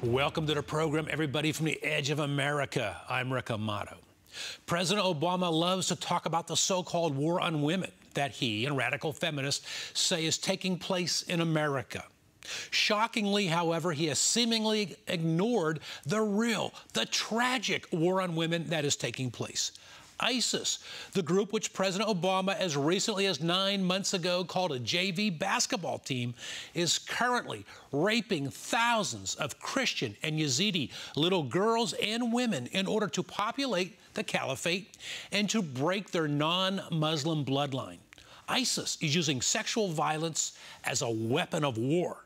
Welcome to the program, everybody from the edge of America. I'm Rick Amato. President Obama loves to talk about the so-called war on women that he and radical feminists say is taking place in America. Shockingly, however, he has seemingly ignored the tragic war on women that is taking place. ISIS, the group which President Obama, as recently as 9 months ago, called a JV basketball team, is currently raping thousands of Christian and Yazidi little girls and women in order to populate the caliphate and to break their non-Muslim bloodline. ISIS is using sexual violence as a weapon of war.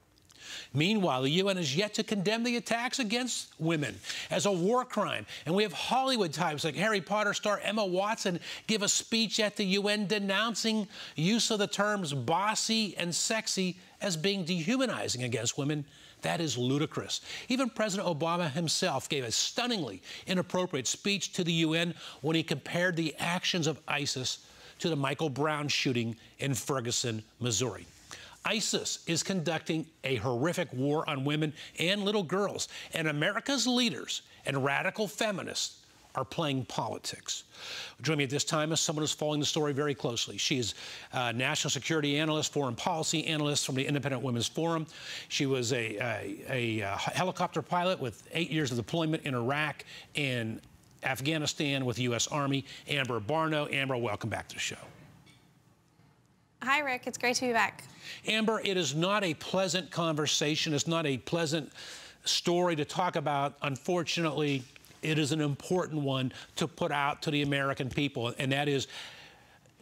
Meanwhile, the UN has yet to condemn the attacks against women as a war crime. And we have Hollywood types like Harry Potter star Emma Watson give a speech at the UN denouncing use of the terms bossy and sexy as being dehumanizing against women. That is ludicrous. Even President Obama himself gave a stunningly inappropriate speech to the UN when he compared the actions of ISIS to the Michael Brown shooting in Ferguson, Missouri. ISIS is conducting a horrific war on women and little girls, and America's leaders and radical feminists are playing politics. Joining me at this time is someone who's following the story very closely. She is a national security analyst, foreign policy analyst from the Independent Women's Forum. She was a helicopter pilot with 8 years of deployment in Iraq and Afghanistan with the U.S. Army. Amber Barno. Amber, welcome back to the show. Hi, Rick. It's great to be back. Amber, it is not a pleasant conversation. It's not a pleasant story to talk about. Unfortunately, it is an important one to put out to the American people, and that is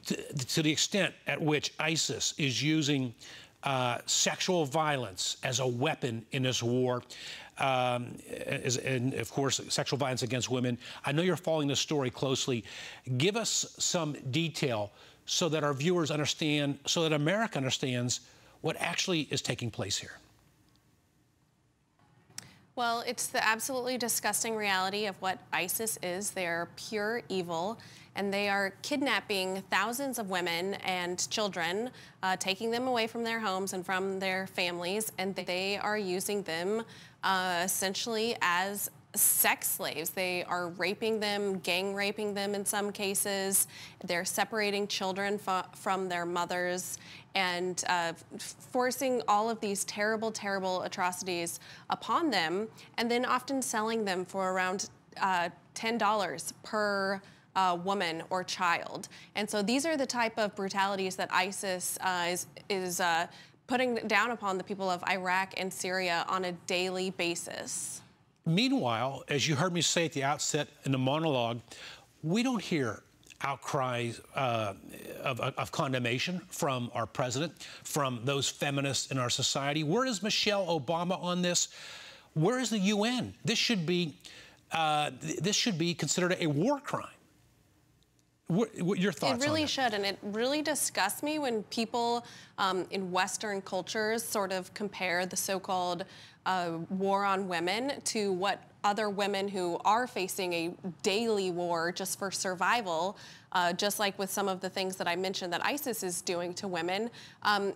to the extent at which ISIS is using sexual violence as a weapon in this war. And of course, sexual violence against women. I know you're following this story closely. Give us some detail so that our viewers understand, so that America understands what actually is taking place here. Well, it's the absolutely disgusting reality of what ISIS is. They are pure evil, and they are kidnapping thousands of women and children, taking them away from their homes and from their families, and they are using them essentially as sex slaves. They are raping them, gang raping them in some cases. They're separating children from their mothers and forcing all of these terrible, terrible atrocities upon them, and then often selling them for around $10 per woman or child. And so these are the type of brutalities that ISIS is putting down upon the people of Iraq and Syria on a daily basis. Meanwhile, as you heard me say at the outset in the monologue, we don't hear outcries of condemnation from our president, from those feminists in our society. Where is Michelle Obama on this? Where is the UN? This should be considered a war crime. What your thoughts on that? It really should, and it really disgusts me when people in Western cultures sort of compare the so-called war on women to what other women who are facing a daily war just for survival, just like with some of the things that I mentioned that ISIS is doing to women.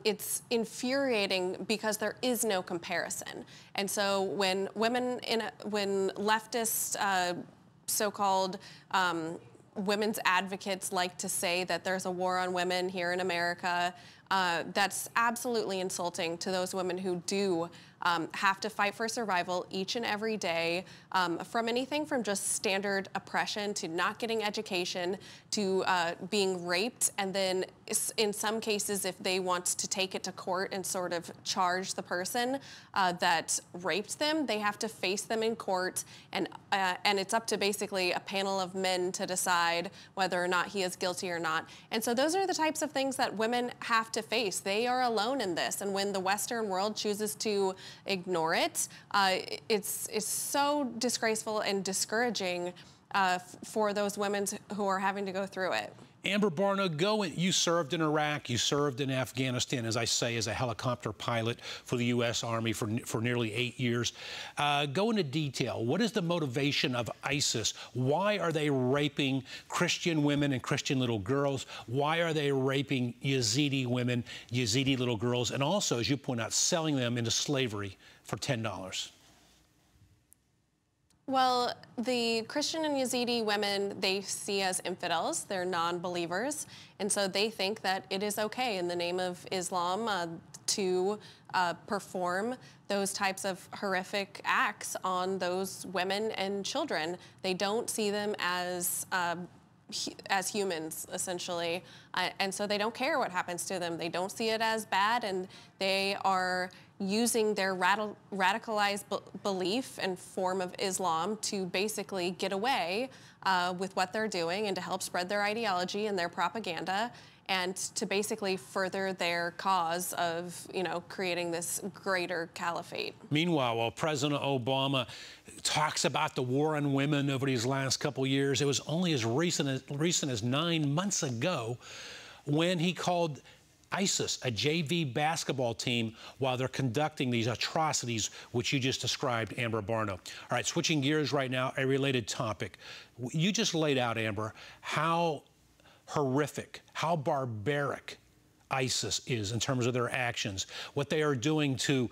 It's infuriating because there is no comparison. And so when when leftist so-called women's advocates like to say that there's a war on women here in America, that's absolutely insulting to those women who do have to fight for survival each and every day, from anything from just standard oppression to not getting education to being raped, and then in some cases, if they want to take it to court and sort of charge the person that raped them, they have to face them in court, and it's up to basically a panel of men to decide whether or not he is guilty or not. And so those are the types of things that women have to face. They are alone in this, and when the Western world chooses to ignore it, it's so disgraceful and discouraging for those women who are having to go through it. Amber Barno, you served in Iraq, you served in Afghanistan, as I say, as a helicopter pilot for the U.S. Army for nearly 8 years. Go into detail. What is the motivation of ISIS? Why are they raping Christian women and Christian little girls? Why are they raping Yazidi women, Yazidi little girls, and also, as you point out, selling them into slavery for $10? Well, the Christian and Yazidi women, they see as infidels. They're non-believers. And so they think that it is okay in the name of Islam to perform those types of horrific acts on those women and children. They don't see them as humans, essentially, and so they don't care what happens to them. They don't see it as bad, and they are using their radicalized belief and form of Islam to basically get away with what they're doing and to help spread their ideology and their propaganda, and to basically further their cause of, you know, creating this greater caliphate. Meanwhile, while President Obama talks about the war on women over these last couple years, it was only as recent as 9 months ago when he called ISIS a JV basketball team while they're conducting these atrocities which you just described, Amber Barno. All right, switching gears right now, a related topic. You just laid out, Amber, how horrific, how barbaric ISIS is in terms of their actions, what they are doing to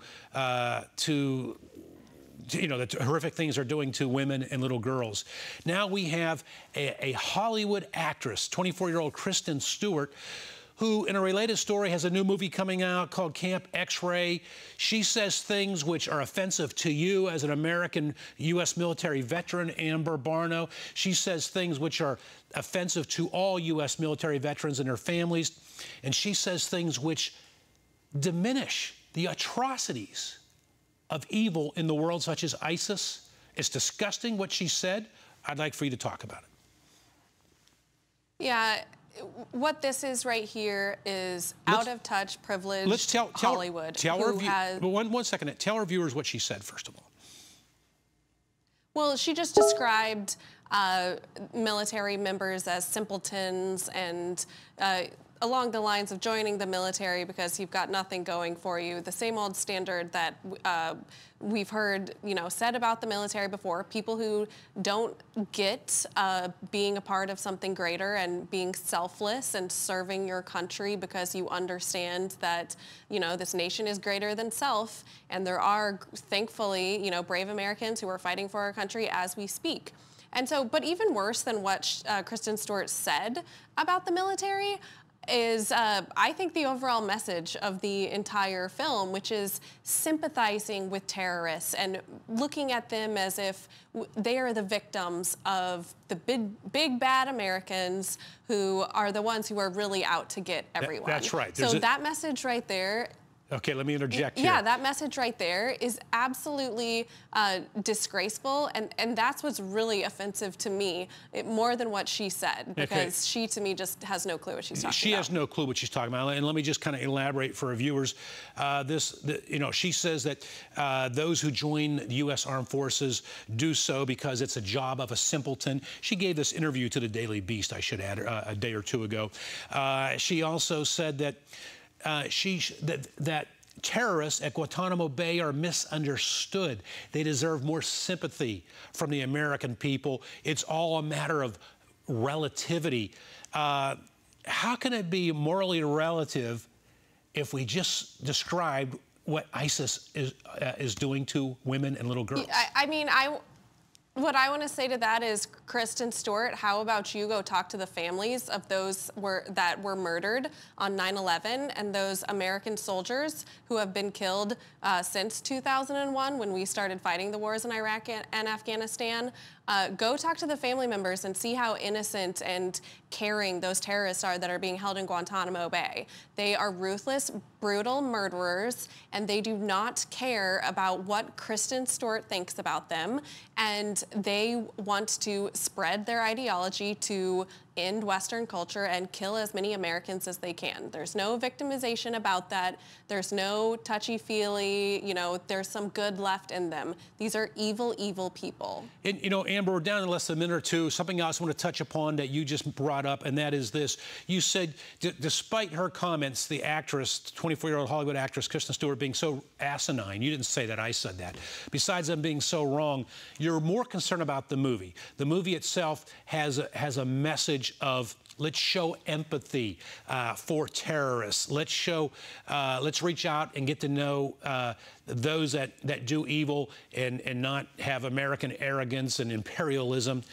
you know, the horrific things they're doing to women and little girls. Now we have a Hollywood actress, 24-year-old KRISTEN Stewart, who, in a related story, has a new movie coming out called Camp X-Ray. She says things which are offensive to you as an American U.S. military veteran, Amber Barno. She says things which are offensive to all U.S. military veterans and their families. And she says things which diminish the atrocities of evil in the world, such as ISIS. It's disgusting what she said. I'd like for you to talk about it. Yeah. What this is right here is out-of-touch, privileged Hollywood. One second. Tell our viewers what she said, first of all. Well, she just described military members as simpletons and along the lines of joining the military because you've got nothing going for you. The same old standard that we've heard, you know, said about the military before. People who don't get being a part of something greater and being selfless and serving your country because you understand that, you know, this nation is greater than self. And there are, thankfully, you know, brave Americans who are fighting for our country as we speak. And so, but even worse than what KRISTEN Stewart said about the military is, I think, the overall message of the entire film, which is sympathizing with terrorists and looking at them as if they are the victims of the big bad Americans who are the ones who are really out to get everyone. That's right. So that message right there. Okay, let me interject here. Yeah, that message right there is absolutely disgraceful, and that's what's really offensive to me, more than what she said, because she, to me, just has no clue what she's talking about. She has no clue what she's talking about, and let me just kind of elaborate for our viewers. You know, she says that those who join the U.S. Armed Forces do so because it's a job of a simpleton. She gave this interview to the Daily Beast, I should add, a day or two ago. She also said that that terrorists at Guantanamo Bay are misunderstood. They deserve more sympathy from the American people. It's all a matter of relativity. How can it be morally relative if we just described what ISIS is doing to women and little girls? I mean, what I want to say to that is, KRISTEN Stewart, how about you go talk to the families of those that were murdered on 9/11 and those American soldiers who have been killed since 2001 when we started fighting the wars in Iraq and Afghanistan. Go talk to the family members and see how innocent and caring those terrorists are that are being held in Guantanamo Bay. They are ruthless, brutal murderers, and they do not care about what KRISTEN Stewart thinks about them, and they want to spread their ideology to end Western culture and kill as many Americans as they can. There's no victimization about that. There's no touchy-feely, you know, there's some good left in them. These are evil, evil people. And, you know, Amber, we're down in less than a minute or two. Something else I want to touch upon that you just brought up, and that is this. You said, despite her comments, the actress, 24-year-old Hollywood actress, KRISTEN Stewart, being so asinine, you didn't say that, I said that. Besides them being so wrong, you're more concerned about the movie. The movie itself has a message message of let's show empathy for terrorists. Let's reach out and get to know those that do evil and not have American arrogance and imperialism.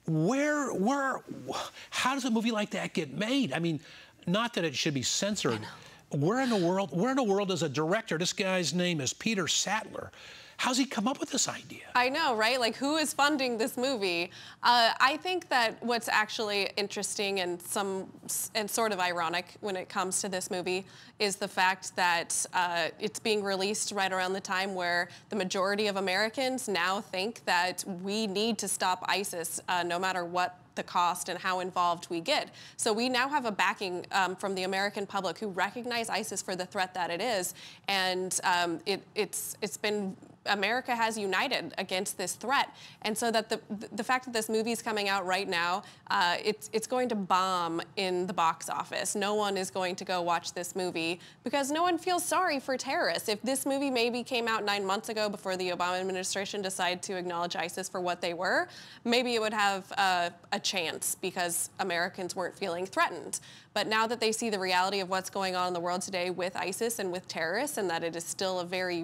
How does a movie like that get made? I mean, not that it should be censored. Where in the world as a director? This guy's name is Peter Sattler. How's he come up with this idea? I know, right? Like, who is funding this movie? I think that what's actually interesting and sort of ironic when it comes to this movie is the fact that it's being released right around the time where the majority of Americans now think that we need to stop ISIS no matter what the cost and how involved we get. So we now have a backing from the American public who recognize ISIS for the threat that it is, and it's been America has united against this threat, and so that the fact that this movie is coming out right now, it's going to bomb in the box office. No one is going to go watch this movie because no one feels sorry for terrorists. If this movie maybe came out 9 months ago before the Obama administration decided to acknowledge ISIS for what they were, maybe it would have a chance because Americans weren't feeling threatened. But now that they see the reality of what's going on in the world today with ISIS and with terrorists, and that it is still a very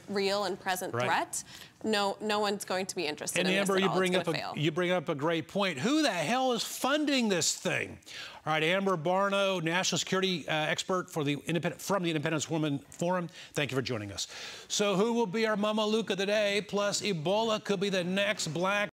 real and present threat, no one's going to be interested in this at all. And Amber, you bring up a great point. Who the hell is funding this thing? All right, Amber Barno, national security expert from the Independence Women Forum. Thank you for joining us. So who will be our Mama Luca today? Plus, Ebola could be the next black